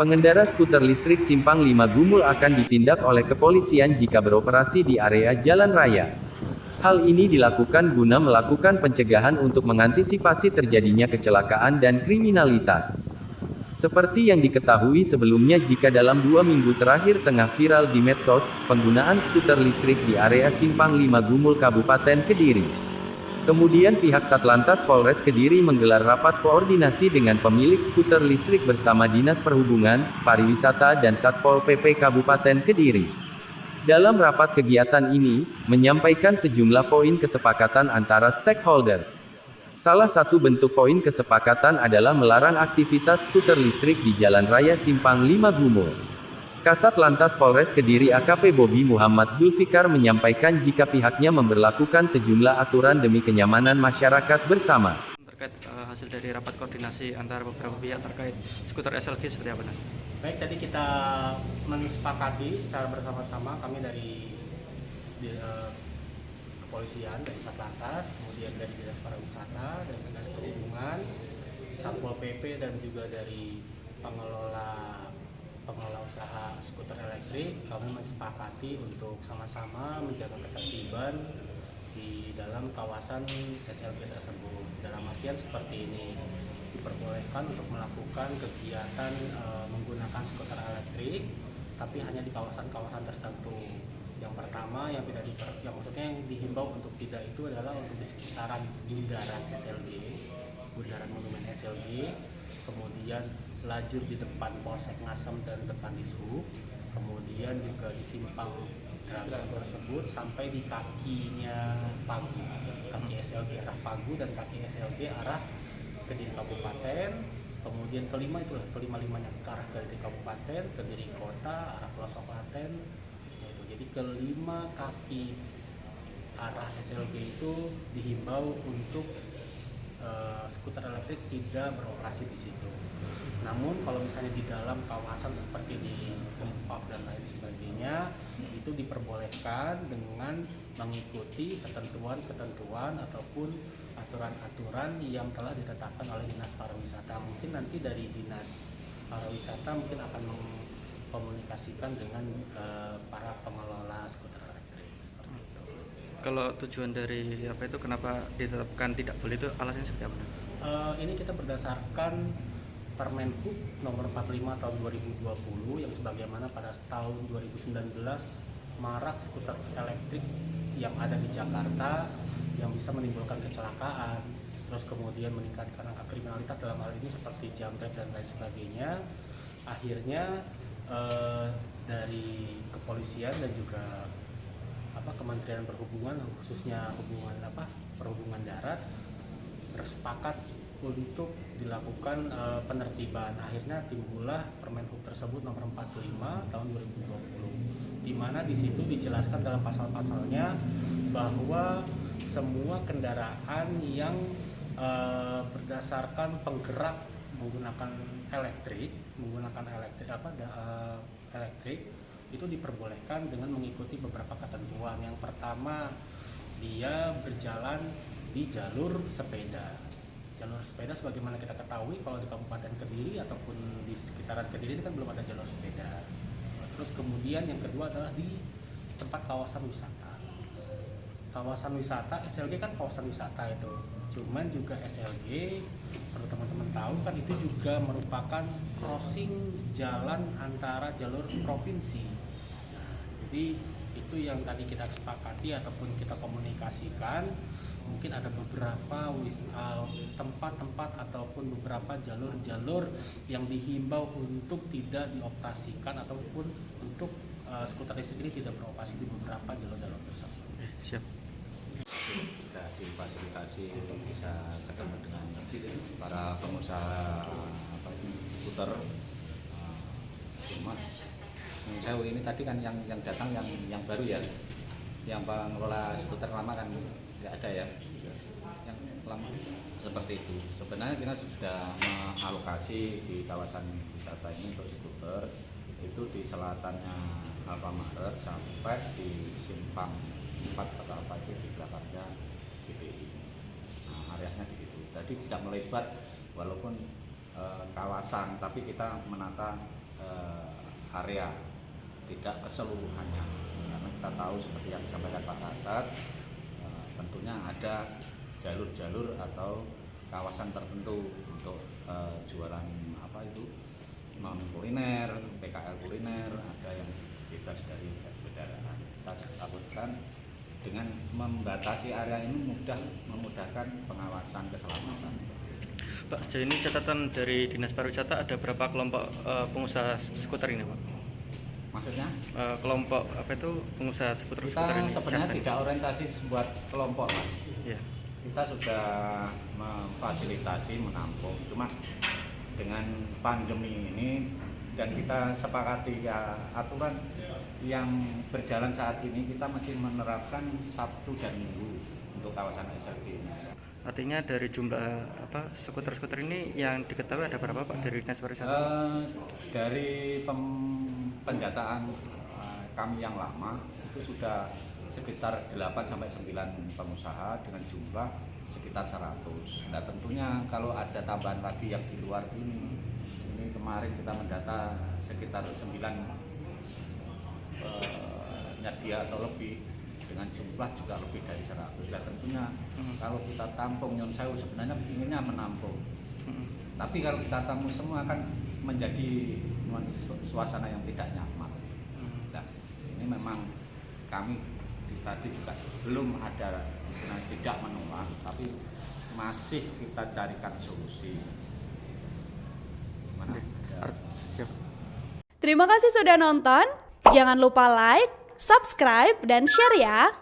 Pengendara skuter listrik Simpang 5 Gumul akan ditindak oleh kepolisian jika beroperasi di area jalan raya. Hal ini dilakukan guna melakukan pencegahan untuk mengantisipasi terjadinya kecelakaan dan kriminalitas. Seperti yang diketahui sebelumnya jika dalam 2 minggu terakhir tengah viral di medsos, penggunaan skuter listrik di area Simpang 5 Gumul Kabupaten Kediri. Kemudian pihak Satlantas Polres Kediri menggelar rapat koordinasi dengan pemilik skuter listrik bersama Dinas Perhubungan, Pariwisata dan Satpol PP Kabupaten Kediri. Dalam rapat kegiatan ini, menyampaikan sejumlah poin kesepakatan antara stakeholder. Salah satu bentuk poin kesepakatan adalah melarang aktivitas skuter listrik di Jalan Raya Simpang 5 Gumul. Kasat Lantas Polres Kediri AKP Bobi Muhammad Zulfikar menyampaikan jika pihaknya memberlakukan sejumlah aturan demi kenyamanan masyarakat bersama. Terkait hasil dari rapat koordinasi antara beberapa pihak terkait skuter SLG seperti apa? Baik, tadi kita menyepakati secara bersama-sama, kami dari kepolisian, dari Satlantas, kemudian dari Dinas Pariwisata dan Dinas Perhubungan, Satpol PP dan juga dari pengelola usaha skuter elektrik, kami menyepakati untuk sama-sama menjaga ketertiban di dalam kawasan SLG tersebut. Dalam artian seperti ini, diperbolehkan untuk melakukan kegiatan menggunakan skuter elektrik, tapi hanya di kawasan-kawasan tertentu. Yang pertama yang maksudnya yang dihimbau untuk tidak itu adalah untuk di sekitaran bundaran SLG, bundaran monumen SLG, kemudian lajur di depan Polsek Ngasem dan depan Dishub, kemudian juga di simpang Dragon tersebut sampai di kakinya Pagu, kaki SLG arah Pagu dan kaki SLG arah Kediri Kabupaten. Kemudian kelima-limanya ke arah Kediri Kabupaten, Kediri Kota, arah pelosok Klaten. Jadi kelima kaki arah SLG itu dihimbau untuk skuter elektrik tidak beroperasi di situ. Namun kalau misalnya di dalam kawasan seperti di Green Park dan lain sebagainya, itu diperbolehkan dengan mengikuti ketentuan ataupun aturan-aturan yang telah ditetapkan oleh Dinas Pariwisata. Mungkin nanti dari Dinas Pariwisata mungkin akan mengkomunikasikan dengan para pengelola skuter elektrik seperti itu. Kalau tujuan dari apa itu, kenapa ditetapkan tidak boleh, itu alasannya seperti apa? Ini kita berdasarkan Permenhub nomor 45 tahun 2020 yang sebagaimana pada tahun 2019 marak skuter elektrik yang ada di Jakarta yang bisa menimbulkan kecelakaan, terus kemudian meningkatkan angka kriminalitas dalam hal ini seperti jambret dan lain sebagainya. Akhirnya dari kepolisian dan juga Kementerian Perhubungan, khususnya perhubungan darat, bersepakat untuk dilakukan penertiban. Akhirnya timbullah Permenhub tersebut nomor 45 tahun 2020, di mana di situ dijelaskan dalam pasal-pasalnya bahwa semua kendaraan yang berdasarkan penggerak menggunakan elektrik itu diperbolehkan dengan mengikuti beberapa ketentuan. Yang pertama, dia berjalan di jalur sepeda. Jalur sepeda sebagaimana kita ketahui kalau di Kabupaten Kediri ataupun di sekitaran Kediri ini kan belum ada jalur sepeda. Terus kemudian yang kedua adalah di tempat kawasan wisata. Kawasan wisata, SLG kan kawasan wisata itu. Cuman juga SLG, perlu teman-teman tahu kan, itu juga merupakan crossing jalan antara jalur provinsi. Jadi itu yang tadi kita sepakati ataupun kita komunikasikan. Mungkin ada beberapa tempat-tempat ataupun beberapa jalur-jalur yang dihimbau untuk tidak dioperasikan ataupun untuk skuter listrik ini tidak beroperasi di beberapa jalur-jalur tersebut. Siap. Sudah difasilitasi untuk bisa ketemu dengan para pengusaha skuter. Cuma saya ini tadi kan yang datang yang baru ya, yang pengelola skuter lama kan nggak ada ya, yang lama seperti itu. Sebenarnya kita sudah mengalokasi di kawasan wisata ini untuk skuter itu di selatannya Alfamaret sampai di Simpang 4 atau apa itu di belakangnya GPI. Nah, areanya di situ. Jadi tidak melebar walaupun kawasan, tapi kita menata area, tidak keseluruhannya. Karena kita tahu seperti yang disampaikan Pak Kasat, tentunya ada jalur-jalur atau kawasan tertentu untuk jualan apa itu, non kuliner, PKL kuliner, ada yang bebas dari kendaraan. Kita takutkan dengan membatasi area ini memudahkan pengawasan keselamatan. Pak, sejauh ini catatan dari Dinas Pariwisata ada berapa kelompok pengusaha skuter ini, Pak? Maksudnya? Kelompok apa itu pengusaha skuter Kita ini? sebenarnya Jasa. tidak orientasi buat kelompok, Mas. Ya. Kita sudah memfasilitasi, menampung. Cuma dengan pandemi ini dan kita sepakati ya aturan yang berjalan saat ini, kita masih menerapkan Sabtu dan Minggu untuk kawasan SLB ini. Artinya dari jumlah skuter-skuter ini yang diketahui ada berapa, Pak, dari Dinas Pariwisata? Dari pendataan kami yang lama itu sudah sekitar 8-9 pengusaha dengan jumlah sekitar 100. Nah tentunya kalau ada tambahan lagi yang di luar ini kemarin kita mendata sekitar 9 nyadia atau lebih dengan jumlah juga lebih dari 100. Nah tentunya kalau kita tampung Nyon Sewu sebenarnya inginnya menampung. Tapi kalau kita tampung semua akan menjadi suasana yang tidak nyaman. Nah ini memang kami tadi juga belum ada istilah tidak menolak, tapi masih kita carikan solusi. Siap. Terima kasih sudah nonton. Jangan lupa like, subscribe, dan share ya.